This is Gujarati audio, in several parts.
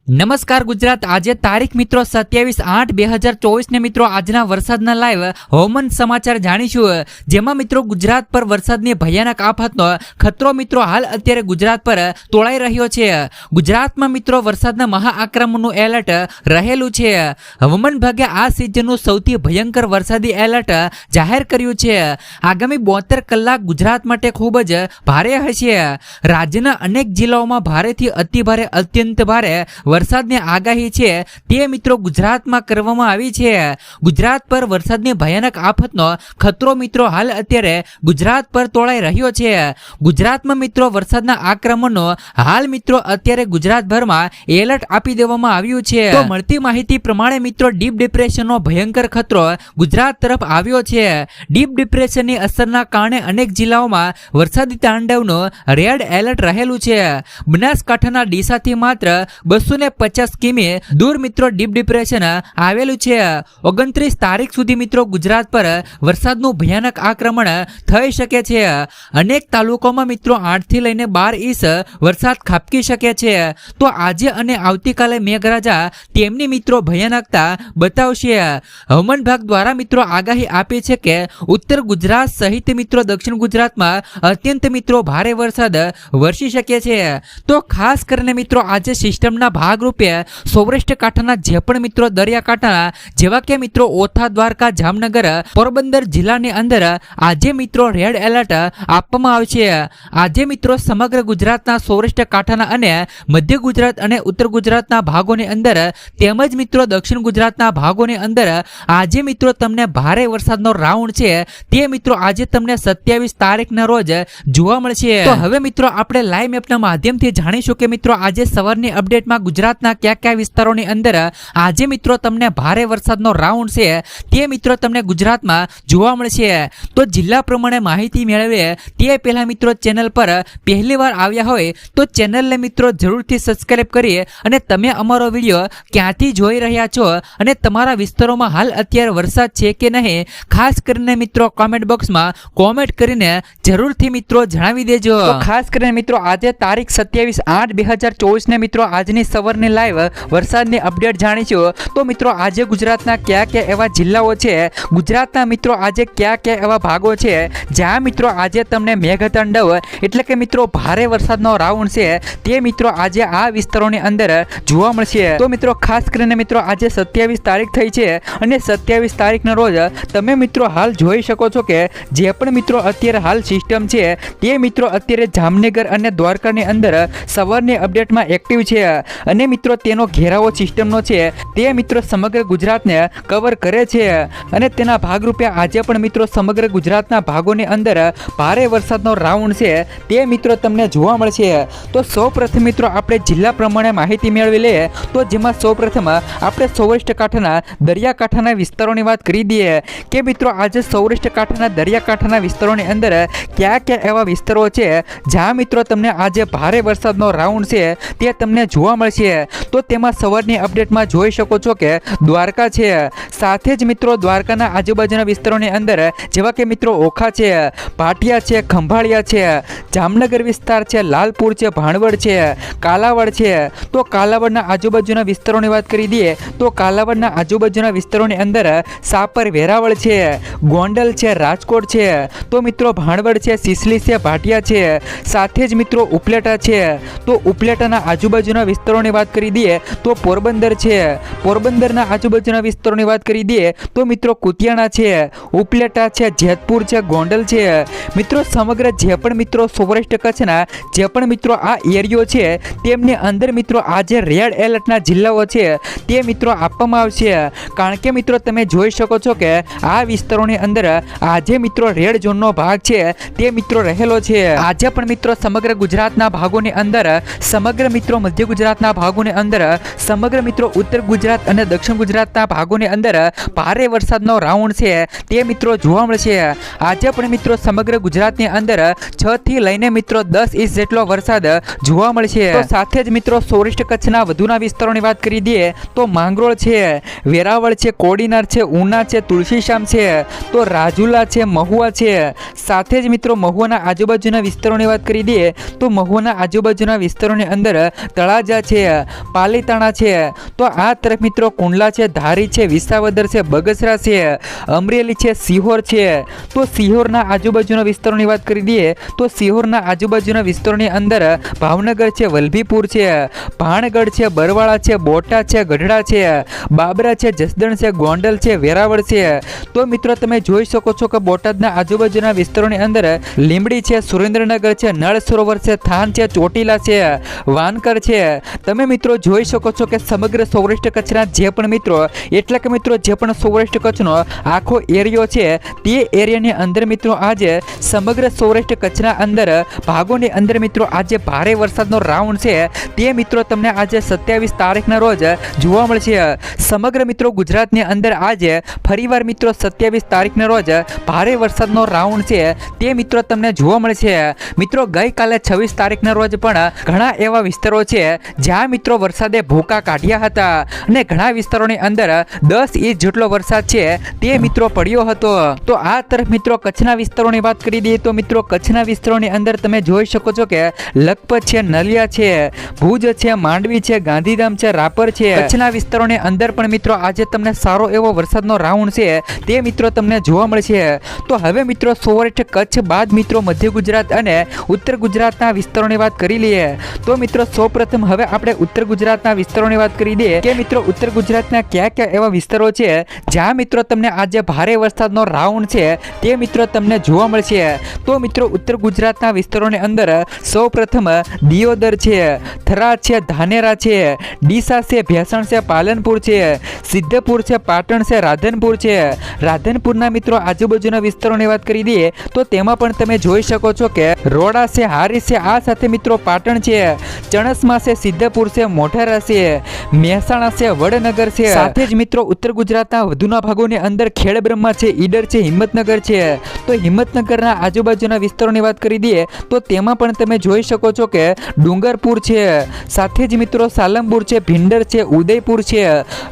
નમસ્કાર ગુજરાત। આજે તારીખ મિત્રો 27/8/2024 ને મિત્રો આજના વરસાદના લાઈવ હવામાન સમાચાર જાણીશું, જેમાં મિત્રો ગુજરાત પર વરસાદની ભયાનક આફતનો ખતરો મિત્રો હાલ અત્યારે ગુજરાત પર તોળાઈ રહ્યો છે। ગુજરાતમાં મિત્રો વરસાદના મહાઆક્રમણનું એલર્ટ રહેલું છે। હવામાન વિભાગે આ સિઝનનું સૌથી ભયંકર વરસાદી એલર્ટ જાહેર કર્યું છે। આગામી 72 કલાક ગુજરાત માટે ખૂબ જ ભારે હશે। રાજ્યના અનેક જિલ્લાઓમાં ભારેથી અતિભારે અત્યંત ભારે વરસાદની આગાહી છે તે મિત્રો ગુજરાતમાં કરવામાં આવી છે। ગુજરાત પર વરસાદની ભયાનક આફતનો ખતરો મિત્રો હાલ અત્યારે ગુજરાત પર તોળાઈ રહ્યો છે। ગુજરાતમાં મિત્રો વરસાદના આક્રમણનો હાલ મિત્રો અત્યારે ગુજરાતભરમાં એલર્ટ આપી દેવામાં આવ્યું છે। તો મળતી માહિતી પ્રમાણે મિત્રો ડીપ ડિપ્રેશનનો ભયંકર ખતરો ગુજરાત તરફ આવ્યો છે। ડીપ ડિપ્રેશનની અસરના કારણે અનેક જિલ્લાઓમાં વરસાદી તાંડવનું રેડ એલર્ટ રહેલું છે। બનાસકાંઠાના ડીસાથી માત્ર 250 કિમી દૂર મિત્રો ડીપ ડિપ્રેશન આવેલું છે। 29 તારીખ સુધી મિત્રો ગુજરાત પર વરસાદનું ભયાનક આક્રમણ થઈ શકે છે। અનેક તાલુકામાં મિત્રો 8 થી લઈને 12 ઇંચ વરસાદ ખાબકી શકે છે। તો આજે અને આવતીકાલે મેઘરાજા તેમની મિત્રો ભયાનકતા બતાવશે। હવામાન વિભાગ દ્વારા મિત્રો આગાહી આપી છે કે ઉત્તર ગુજરાત સહિત મિત્રો દક્ષિણ ગુજરાતમાં અત્યંત મિત્રો ભારે વરસાદ વરસી શકે છે। તો ખાસ કરીને મિત્રો આજે સિસ્ટમના ભાગરૂપે સૌરાષ્ટ્ર કાંઠાના જે પણ મિત્રો દરિયાકાંઠાના જેવા કે મિત્રો ઓથા, દ્વારકા, જામનગર, પોરબંદર જિલ્લાની અંદર આજે મિત્રો રેડ એલર્ટ આપવામાં આવશે। આજે મિત્રો સમગ્ર ગુજરાતના સૌરાષ્ટ્ર કાંઠાના અને મધ્ય ગુજરાત અને ઉત્તર ગુજરાતના ભાગોની અંદર તેમજ મિત્રો દક્ષિણ ગુજરાતના ભાગોની અંદર આજે મિત્રો તમને ભારે વરસાદનો રાઉન્ડ છે તે મિત્રો આજે તમને 27 તારીખના રોજ જોવા મળશે। તો હવે મિત્રો આપણે લાઈવ મેપના માધ્યમથી જાણીશું કે મિત્રો આજે સવારની અપડેટમાં ગુજરાતના કયા વિસ્તારોની અંદર આજે મિત્રો તમને ભારે વરસાદનો રાઉન્ડ છે તે મિત્રો તમને ગુજરાતમાં જોવા મળશે। તો જિલ્લા પ્રમાણે માહિતી મેળવીએ તે પહેલા મિત્રો ચેનલ પર પહેલી વાર આવ્યા હોય તો ચેનલને મિત્રો જરૂરથી સબસ્ક્રાઇબ કરી અને તમે અમારો વિડીયો ક્યાંથી જોઈ રહ્યા છો અને તમારા વિસ્તારોમાં હાલ અત્યારે વરસાદ છે કે નહીં ખાસ કરીને મિત્રો કોમેન્ટ બોક્સમાં કોમેન્ટ કરીને જરૂરથી મિત્રો જણાવી દેજો। તો ખાસ કરીને મિત્રો આજે તારીખ 27/8/2024 ને મિત્રો આજની સવારની લાઈવ વરસાદની અપડેટ જાણીશું। તો મિત્રો આજે ગુજરાતના કયા એવા જિલ્લાઓ છે, ગુજરાતના મિત્રો આજે કયા એવા ભાગો છે જ્યાં મિત્રો આજે તમને મેઘતાંડવ એટલે કે મિત્રો ભારે વરસાદનો રાઉન્ડ છે તે મિત્રો આજે આ વિસ્તારોની અંદર જોવા મળશે। તો મિત્રો ખાસ કરીને મિત્રો આજે 27 તારીખ થઈ છે અને 27 તારીખના રોજ તમે મિત્રો હાલ જોઈ શકો છો કે જે પણ મિત્રો અત્યારે હાલ સિસ્ટમ છે તે મિત્રો અત્યારે જામનગર અને દ્વારકાની અંદર સવારની અપડેટમાં એક્ટિવ છે અને મિત્રો તેનો ઘેરાવો સિસ્ટમનો છે તે મિત્રો સમગ્ર ગુજરાતને કવર કરે છે અને તેના ભાગરૂપે આજે પણ મિત્રો સમગ્ર ગુજરાતના ભાગોની અંદર ભારે વરસાદનો રાઉન્ડ છે તે મિત્રો તમને જોવા મળશે। તો સૌપ્રથમ મિત્રો આપણે જિલ્લા પ્રમાણે માહિતી મેળવી લઈએ। તો જેમાં સૌપ્રથમ આપણે સૌરાષ્ટ્ર કાંઠાના દરિયાકાંઠાના વિસ્તારોની વાત કરી દઈએ કે મિત્રો આજે સૌરાષ્ટ્ર કાંઠાના દરિયાકાંઠાના વિસ્તારોની અંદર કયા એવા વિસ્તારો છે જ્યાં મિત્રો તમને આજે ભારે વરસાદનો રાઉન્ડ છે તે તમને જોવા મળશે। તો તેમાં સવારની અપડેટમાં જોઈ શકો છો કે દ્વારકા છે, સાથે જ મિત્રો દ્વારકાના આજુબાજુના વિસ્તારોની અંદર જેવા કે મિત્રો ઓખા છે, પાટિયા છે, ખંભાળિયા છે, જામનગર વિસ્તાર છે, લાલપુર છે, ભાણવડ છે, કાલાવડ છે। તો કાલાવડના આજુબાજુના વિસ્તારોની વાત કરી દઈએ તો કાલાવડના આજુબાજુના વિસ્તારોની અંદર સાપર, વેરાવળ છે, ગોંડલ છે, રાજકોટ છે, તો મિત્રો ભાણવડ છે, સિસલી છે, ભાટિયા છે, સાથે જ મિત્રો ઉપલેટા છે। તો ઉપલેટાના આજુબાજુના વિસ્તારોની વાત કરી દઈએ તો પોરબંદર છે, પોરબંદરના આજુબાજુના વિસ્તારોની વાત કરી દઈએ તો મિત્રો કુતિયાણા છે, ઉપલેટા છે, જેતપુર છે, ગોંડલ છે। મિત્રો સમગ્ર જે પણ મિત્રો સૌરાષ્ટ્ર કચ્છના જે પણ મિત્રો આ એરિયો છે તેમની અંદર મિત્રો આજે રેડ એલર્ટના જિલ્લાઓ છે તે મિત્રો આપવામાં આવશે, કારણ કે મિત્રો તમે જોઈ શકો છો કે આ વિસ્તારોની અંદર આજે મિત્રો રેડ ઝોનનો ભાગ છે તે મિત્રો રહેલો છે। આજે પણ મિત્રો સમગ્ર ગુજરાતના ભાગોની અંદર, સમગ્ર મિત્રો મધ્ય ગુજરાતના ભાગોની અંદર, સમગ્ર મિત્રો ઉત્તર ગુજરાત અને દક્ષિણ ગુજરાતના ભાગોની અંદર ભારે વરસાદનો રાઉન્ડ છે તે મિત્રો જોવા મળશે। આજે પણ મિત્રો સમગ્ર ગુજરાતની અંદર 6 થી લઈને મિત્રો 10 ઇંચ જેટલો વરસાદ જોવા મળશે। તો સાથે જ મિત્રો સૌરાષ્ટ્ર કચ્છના વધુના વિસ્તારોની વાત કરી દઈએ તો માંગરોળ છે, વેરાવળ છે, કોડીનાર છે, ઉના છે, તુલસીશ્યામ છે, તો રાજુલા છે, મહુવા છે, સાથે જ મિત્રો મહુવાના આજુબાજુના વિસ્તારોની વાત કરી દઈએ તો મહુવાના આજુબાજુના વિસ્તારોની અંદર તળાજા છે, પાલીતાણા છે, તો આ તરફ મિત્રો કુંડલા છે, ધારી છે, વિસાવદર છે, બગસરા છે, અમરેલી છે, સિહોર છે. તો સિહોરના આજુબાજુના વિસ્તારોની વાત કરી દઈએ તો સિહોરના આજુબાજુના વિસ્તારોની અંદર ભાવનગર છે, વલભીપુર છે, ભાણગઢ છે, બરવાળા છે, બોટાદ છે, ગઢડા છે, બાબરા છે, જસદણ છે, ગોંડલ છે, વેરાવળ છે. તો મિત્રો તમે જોઈ શકો છો કે બોટાદના આજુબાજુના વિસ્તારોની અંદર લીંબડી છે, સુરેન્દ્રનગર છે, નળ સરોવર છે, થાન છે, ચોટીલા છે, વાનકર છે. તમે મિત્રો જોઈ શકો છો કે સમગ્ર સૌરાષ્ટ્ર કચ્છના જે પણ મિત્રો એટલે કે મિત્રો જે પણ સૌરાષ્ટ્ર કચ્છનો આખો એરિયો છે તે એરિયાની અંદર મિત્રો આજે સમગ્ર સૌરાષ્ટ્ર કચ્છના અંદર ભાગોની અંદર મિત્રો આજે ભારે વરસાદનો રાઉન્ડ છે તે મિત્રો તમને આજે 27 તારીખના રોજ જોવા મળશે. સમગ્ર મિત્રો ગુજરાતની અંદર આજે ફરીવાર મિત્રો 27 તારીખના રોજ ભારે વરસાદનો રાઉન્ડ છે તે મિત્રો તમને જોવા મળશે. મિત્રો ગઈકાલે 26 તારીખના રોજ પણ ઘણા એવા વિસ્તારો છે જ્યાં મિત્રો વરસાદે ભૂકા કાઢ્યા હતા અને ઘણા વિસ્તારોની અંદર 10 ઇંચ જેટલો વરસાદ છે તે મિત્રો પડ્યો હતો. તો આ તરફ મિત્રો કચ્છના વિસ્તારોની વાત કરી દઈએ તો મિત્રો કચ્છના વિસ્તારોની અંદર તમે જોઈ શકો છો કે લખપત છે, નલિયા છે, ભુજ છે, માંડવી છે, ગાંધીધામ છે, રાપર છે. કચ્છના વિસ્તારોની અંદર પણ મિત્રો આજે તમને સારો એવો વરસાદનો રાઉન્ડ છે તે મિત્રો તમને જોવા મળશે. તો હવે મિત્રો સૌરાષ્ટ્ર કચ્છ બાદ મિત્રો મધ્ય ગુજરાત અને ઉત્તર ગુજરાતના વિસ્તારોની વાત કરી લઈએ. તો મિત્રો સૌપ્રથમ હવે આપણે ઉત્તર ગુજરાતના વિસ્તારોની વાત કરી દઈએ કે મિત્રો ઉત્તર ગુજરાતના કયા કયા એવા વિસ્તારો છે જ્યાં મિત્રો તમને આજે ભારે વરસાદનો રાઉન્ડ છે તે મિત્રો તમને જોવા મળશે. તો મિત્રો ઉત્તર ગુજરાતના વિસ્તારોની અંદર સૌપ્રથમ દિયોદર છે, થરાદ છે, ધાનેરા છે, ડીસા છે, ભેસાણ છે, પાલનપુર છે, સિદ્ધપુર છે, પાટણ છે, રાધનપુર છે. રાધનપુરના મિત્રો આજુબાજુના વિસ્તારોની વાત કરી દઈએ તો તેમાં પણ તમે જોઈ શકો છો કે રોડા છે, હારીજ છે, આ સાથે મિત્રો પાટણ છે, ચણસમા છે, સિદ્ધપુર છે, મોઢેરા છે, મહેસાણા છે, વડનગર છે. સાથે જ મિત્રો ઉત્તર ગુજરાતના વધુના ભાગોની અંદર ખેડબ્રહ્મા છે, ઈડર છે, હિંમતનગર છે. તો હિંમતનગરના આજુબાજુના વિસ્તારોની વાત કરી દઈએ તો તેમાં પણ તમે જોઈ શકો છો કે ડુંગરપુર છે, સાથે જ મિત્રો સાલંગપુર છે, ભીંડર છે, ઉદયપુર છે,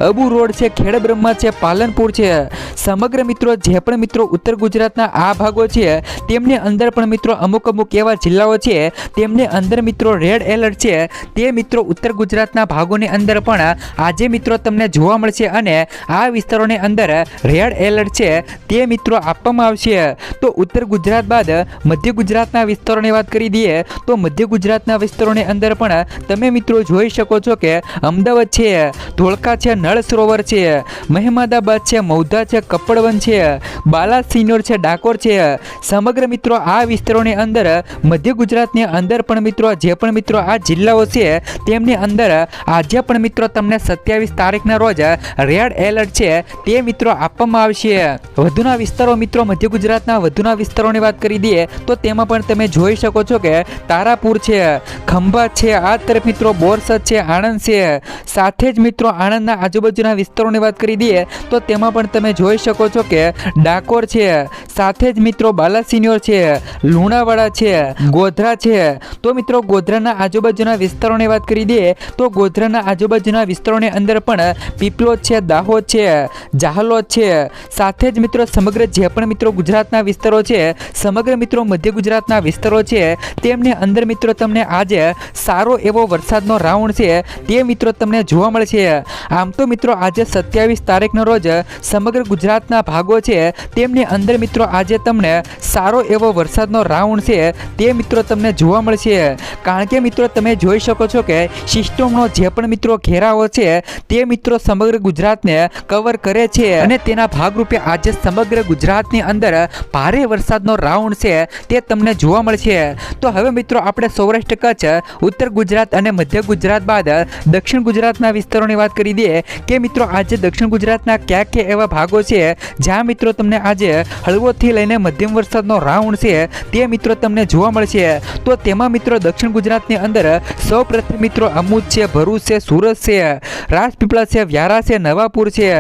અબુ રોડ છે, ખેડબ્રહ્મા છે, પાલનપુર છે. સમગ્ર મિત્રો જે પણ મિત્રો ઉત્તર ગુજરાતના આ ભાગો છે તેમની અંદર પણ મિત્રો અમુક એવા જિલ્લાઓ છે તેમની અંદર મિત્રો રેડ એલર્ટ છે તે મિત્રો ઉત્તર ગુજરાતના ભાગોની અંદર પણ આજે મિત્રો તમને જોવા મળશે અને આ વિસ્તારોની અંદર રેડ એલર્ટ છે તે મિત્રો આપવામાં આવશે. તો ઉત્તર ગુજરાત બાદ મધ્ય ગુજરાતના વિસ્તારોની વાત કરી દઈએ તો મધ્ય ગુજરાતના વિસ્તારોની અંદર પણ તમે મિત્રો જોઈ શકો છો કે અમદાવાદ છે, ધોળકા છે, નળ સરોવર છે, મહેમદાબાદ છે, મૌધા છે, કપડવન છે, બાલાસિનોર છે, ડાકોર છે. સમગ્ર મિત્રો આ વિસ્તારોની અંદર મધ્ય ગુજરાતની અંદર પણ મિત્રો જે પણ મિત્રો આ જિલ્લાઓ છે તેમની અંદર આજે પણ મિત્રો તમને 27 તારીખના રોજ રેડ એલર્ટ છે તે મિત્રો આપવામાં આવશે. વધુના વિસ્તારો મિત્રો મધ્ય ગુજરાતના વધુના વિસ્તારોની વાત કરી દઈએ તો તેમાં પણ તમે જોઈ શકો છો કે તારાપુર છે, ખંભાત છે, આ તરફ મિત્રો બોરસદ છે, આણંદ છે. સાથે જ મિત્રો આણંદના આજુબાજુના વિસ્તારોની વાત કરી દઈએ તો તેમાં પણ તમે જોઈ શકો છો કે ડાકોર છે, સાથે જ મિત્રો બાલાસિનોર છે, લુણાવાડા છે, ગોધરા છે. તો મિત્રો ગોધરાના આજુબાજુના વિસ્તારોની વાત કરી દઈએ તો ગોધરાના આજુબાજુના વિસ્તારોની અંદર પણ પીપલોદ છે, દાહોદ છે, જાહલોદ છે. સાથે જ મિત્રો સમગ્ર જે પણ મિત્રો ગુજરાતના વિસ્તારો છે સમગ્ર મિત્રો મધ્ય ગુજરાતના વિસ્તારો છે તેમની અંદર મિત્રો તમને આજે સારો એવો વરસાદનો રાઉન્ડ છે તે મિત્રો તમને જોવા મળશે. આમ તો મિત્રો આજે 27 તારીખના રોજ સમગ્ર ગુજરાતના ભાગો છે તેમની અંદર મિત્રો આજે તમને સારો એવો વરસાદનો રાઉન્ડ છે તે મિત્રો તમને જોવા મળશે. કારણ કે મિત્રો તમે જોઈ શકો છો કે સિસ્ટમનો જે પણ મિત્રો ઘેરાવો છે તે મિત્રો સમગ્ર ગુજરાતને કવર કરે છે અને તેના ભાગરૂપે આજે સમગ્ર ગુજરાતની અંદર ભારે વરસાદનો રાઉન્ડ છે તે તમને જોવા મળશે. તો હવે મિત્રો આપણે સૌરાષ્ટ્ર કચ્છ ઉત્તર ગુજરાત અને મધ્ય ગુજરાત બાદ દક્ષિણ ગુજરાતના વિસ્તારોની વાત કરી દઈએ કે મિત્રો આજે દક્ષિણ ગુજરાતના કયા કયા એવા ભાગો છે જ્યાં મિત્રો તમને આજે હળવોથી લઈને મધ્યમ વરસાદનો રાઉન્ડ છે તે મિત્રો તમને જોવા મળશે. તો તેમાં મિત્રો દક્ષિણ ગુજરાતની અંદર સૌપ્રથમ મિત્રો અમુદ છે, ભરૂચ છે, સુરત છે, રાજપીપળા છે, વ્યારા છે, નવાપુર છે,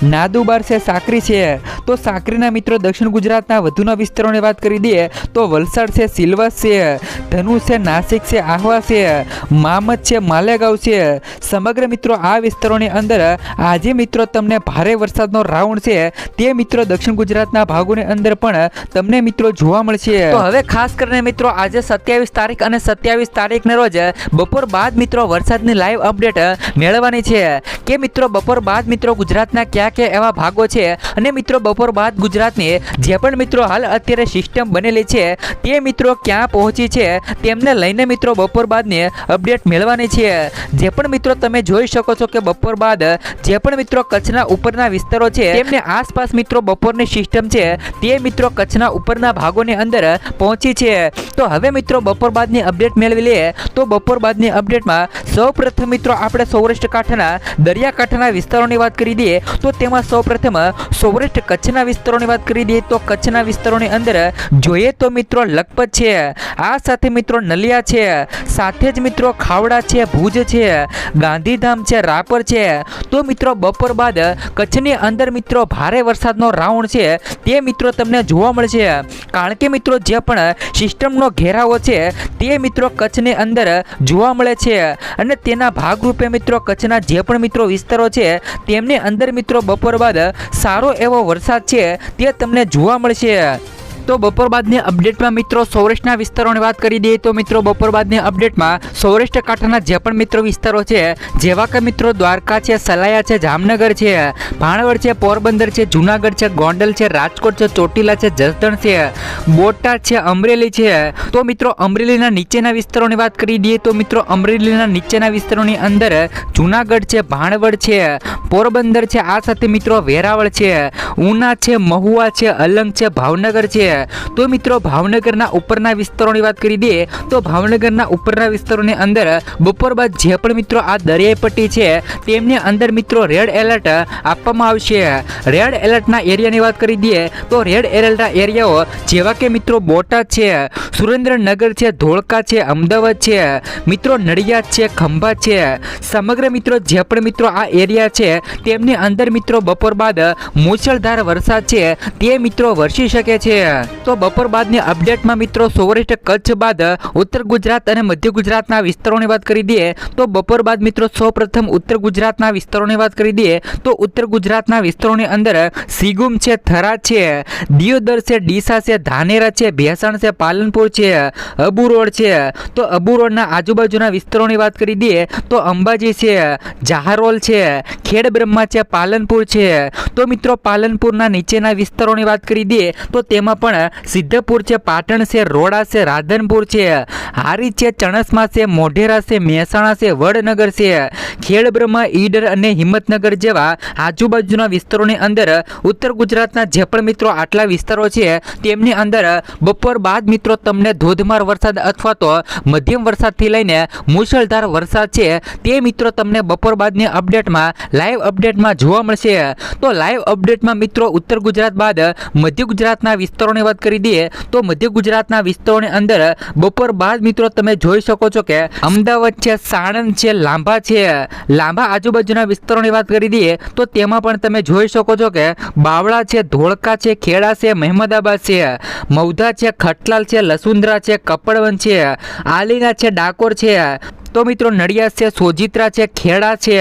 નાદુબાર છે, સાકરી છે. તો સાકરીના મિત્રો દક્ષિણ ગુજરાતના વધુના વિસ્તારોની વાત કરી દઈએ તો વલસાડ છે, સિલવાસ છે, ધનુષ છે, નાસિક છે, આહવા છે, મામદ છે, માલેગાંવ છે. સમગ્ર મિત્રો આ વિસ્તારોની અંદર આજે મિત્રો તમને ભારે વરસાદનો રાઉન્ડ છે તે મિત્રો દક્ષિણ ગુજરાતના ભાગોની અંદર પણ તમને મિત્રો જોવા મળશે. તો હવે ખાસ કરીને મિત્રો આજે 27 તારીખ અને 27 તારીખના રોજ બપોર બાદ મિત્રો વરસાદની લાઈવ અપડેટ મેળવવાની છે કે મિત્રો બપોર બાદ મિત્રો ગુજરાતના કયા કયા એવા ભાગો છે અને મિત્રો બપોર બાદ ગુજરાતની જે પણ મિત્રો હાલ અત્યારે સિસ્ટમ બનેલી છે તે મિત્રો ક્યાં પહોંચી છે તેમને લઈને મિત્રો બપોર બાદની અપડેટ મેળવવાની છે. જે પણ મિત્રો તમે જોઈ શકો છો કે બપોર બાદ જે પણ મિત્રો કચ્છના ઉપરના વિસ્તારો છે તેમને આસપાસ મિત્રો બપોરની સિસ્ટમ છે તે મિત્રો કચ્છના ઉપરના ભાગોની અંદર પહોંચી છે. તો હવે મિત્રો બપોર બાદની અપડેટ મેળવી લઈએ. તો બપોર બાદની અપડેટમાં સૌપ્રથમ મિત્રો આપણે સૌરાષ્ટ્ર કાંઠાના દરિયાકાંઠાના વિસ્તારોની વાત કરી દઈએ તો તેમાં સૌપ્રથમ સૌરાષ્ટ્ર કચ્છના વિસ્તારોની વાત કરી દઈએ તો કચ્છના વિસ્તારોની અંદર જોઈએ તો મિત્રો લખપત છે, આ સાથે મિત્રો નલિયા છે, સાથે જ મિત્રો ખાવડા છે, ભુજ છે, ગાંધીધામ છે, રાપર છે. તો મિત્રો બપોર બાદ કચ્છની અંદર મિત્રો ભારે વરસાદનો રાઉન્ડ છે તે મિત્રો તમને જોવા મળશે કારણ કે મિત્રો જે પણ સિસ્ટમનો ઘેરાવો છે તે મિત્રો કચ્છની અંદર જોવા મળે છે અને તેના ભાગરૂપે મિત્રો કચ્છના જે પણ મિત્રો વિસ્તારો છે તેમની અંદર મિત્રો બપોર બાદ સારો એવો વરસાદ છે તે તમને જોવા મળશે. તો બપોર બાદની અપડેટમાં મિત્રો સૌરાષ્ટ્રના વિસ્તારોની વાત કરી દઈએ તો મિત્રો બપોર બાદની અપડેટમાં સૌરાષ્ટ્ર કાંઠાના જે પણ મિત્રો વિસ્તારો છે જેવા કે મિત્રો દ્વારકા છે, સલાયા છે, જામનગર છે, ભાણવડ છે, પોરબંદર છે, જૂનાગઢ છે, ગોંડલ છે, રાજકોટ છે, ચોટીલા છે, જસદણ છે, બોટાદ છે, અમરેલી છે. તો મિત્રો અમરેલીના નીચેના વિસ્તારોની વાત કરી દઈએ તો મિત્રો અમરેલીના નીચેના વિસ્તારોની અંદર જૂનાગઢ છે, ભાણવડ છે, પોરબંદર છે, આ સાથે મિત્રો વેરાવળ છે, ઉના છે, મહુવા છે, અલંગ છે, ભાવનગર છે. તો મિત્રો ભાવનગરના ઉપરના વિસ્તારોની વાત કરી દઈએ તો ભાવનગરના ઉપરના વિસ્તારોની અંદર બપોર બાદ જે પણ મિત્રો આ દરિયાઈ પટ્ટી છે તેમની અંદર મિત્રો રેડ એલર્ટ આપવામાં આવશે. રેડ એલર્ટના એરિયાની વાત કરી દઈએ તો રેડ એલર્ટના એરિયાઓ જેવા કે મિત્રો બોટાદ છે, સુરેન્દ્રનગર છે, ધોળકા છે, અમદાવાદ છે, મિત્રો નડિયાદ છે, ખંભાત છે. સમગ્ર મિત્રો જે પણ મિત્રો આ એરિયા છે તેમની અંદર મિત્રો બપોર બાદ મુશળધાર વરસાદ છે તે મિત્રો વરસી શકે છે. તો બપોર બાદની અપડેટમાં મિત્રો સૌરાષ્ટ્ર કચ્છ બાદ ઉત્તર ગુજરાત અને મધ્ય ગુજરાતના વિસ્તારોની વાત કરી દઈએ તો બપોર બાદ મિત્રો સૌપ્રથમ ઉત્તર ગુજરાતના વિસ્તારોની વાત કરી દઈએ તો ઉત્તર ગુજરાતના વિસ્તારોની અંદર સિગુમ છે, થરાદ છે, દિયોદર છે, ડીસા છે, ધાનેરા છે, ભેસાણ છે, પાલનપુર છે, અબુ રોડ છે. તો અબુ રોડના આજુબાજુના વિસ્તારોની વાત કરી દઈએ તો અંબાજી છે, જાહરોલ છે, ખેડબ્રહ્મા છે, પાલનપુર છે. તો મિત્રો પાલનપુરના નીચેના વિસ્તારોની વાત કરી દઈએ તો તેમાં પણ સિદ્ધપુર છે, પાટણ છે, રોડા છે, રાધનપુર છે, હારી છે, ચણસમા છે, મોઢેરા છે, મહેસાણા છે, વડનગર છે, ખેડબ્રહ્મા, ઈડર અને હિંમતનગર જેવા આજુબાજુના વિસ્તારોની અંદર ઉત્તર ગુજરાતના જે પણ મિત્રો આટલા વિસ્તારો છે તેમની અંદર બપોર બાદ મિત્રો તમને ધોધમાર વરસાદ અથવા તો મધ્યમ વરસાદથી લઈને મુશળધાર વરસાદ છે તે મિત્રો તમને બપોર બાદની અપડેટમાં લાઈવ અપડેટમાં જોવા મળશે. તો લાઈવ અપડેટમાં મિત્રો ઉત્તર ગુજરાત બાદ મધ્ય ગુજરાતના વિસ્તારોની વાત કરી દઈએ તો મધ્ય ગુજરાતના વિસ્તારોની અંદર બપોર બાદ મિત્રો તમે જોઈ શકો છો કે અમદાવાદ છે, સાણંદ છે, લાંભા છે, લાંભા આજુબાજુના વિસ્તારોની વાત કરી દઈએ તો તેમાં પણ તમે જોઈ શકો છો કે બાવળા છે, ધોળકા છે, ખેડા છે, મહેમદાબાદ છે, મૌધા છે, ખટલાલ છે, લસુંદરા છે, કપડવન છે, આલીના છે, ડાકોર છે. તો મિત્રો નડિયાદ છે, સોજિત્રા છે, ખેડા છે,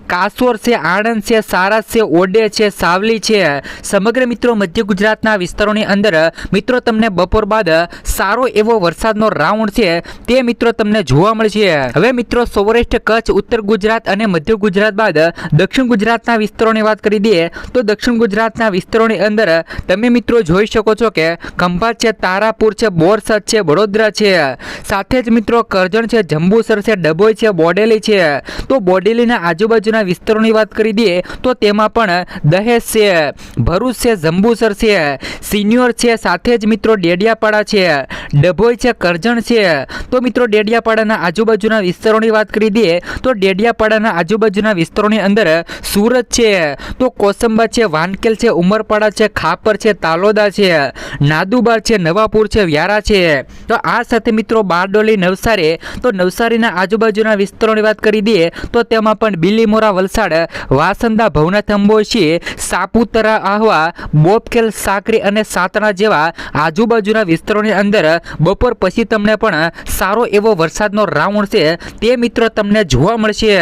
કાસોર છે, આણંદ છે, સારાસ છે, ઓડે છે, સાવલી છે. સમગ્ર મિત્રો મધ્ય ગુજરાતના વિસ્તારોની અંદર મિત્રો તમને બપોર બાદ સારો એવો વરસાદનો રાઉન્ડ છે તે મિત્રો તમને જોવા મળશે. હવે મિત્રો સૌરાષ્ટ્ર કચ્છ ઉત્તર ગુજરાત અને મધ્ય ગુજરાત બાદ દક્ષિણ ગુજરાતના વિસ્તારોની વાત કરી દઈએ તો દક્ષિણ ગુજરાતના વિસ્તારોની અંદર તમે મિત્રો જોઈ શકો છો કે ખંભાત છે, તારાપુર છે, બોરસદ છે, વડોદરા છે, સાથે જ મિત્રો કરજણ છે, જંબુસર છે, ડભોઈ છે, બોડેલી છે. તો બોડેલીના આજુબાજુના વિસ્તારોની વાત કરી દઈએ તો તેમાં પણ દહેજ છે, ભરૂચ છે, જંબુસર છે, સિનિયોર છે, સાથે જ મિત્રો ડેડિયાપાડા છે, ડભોઈ છે, કરજણ છે. તો મિત્રો ડેડિયાપાડાના આજુબાજુના વિસ્તારોની વાત કરી દઈએ તો ડેડિયાપાડાના આજુબાજુના વિસ્તારોની અંદર સુરત છે, તો કોસંબા છે, વાનકેલ છે, ઉમરપાડા છે, ખાપર છે, તાલોદા છે, નાદુબાર છે, નવાપુર છે, વ્યારા છે. તો આ સાથે મિત્રો બારડોલી, નવસારી, તો નવસારીના આજુબાજુના વિસ્તારોની વાત કરી દઈએ તો તેમાં પણ બીલીમોરા વલસાડ, વાસંદા ભવનાથ અંબોશી, સાપુતારા આહવા, બોપખેલ સાકરી અને સાતણા જેવા આજુબાજુના વિસ્તારોની અંદર બપોર પછી તમને પણ સારો એવો વરસાદનો રાઉન્ડ છે તે મિત્રો તમને જોવા મળશે.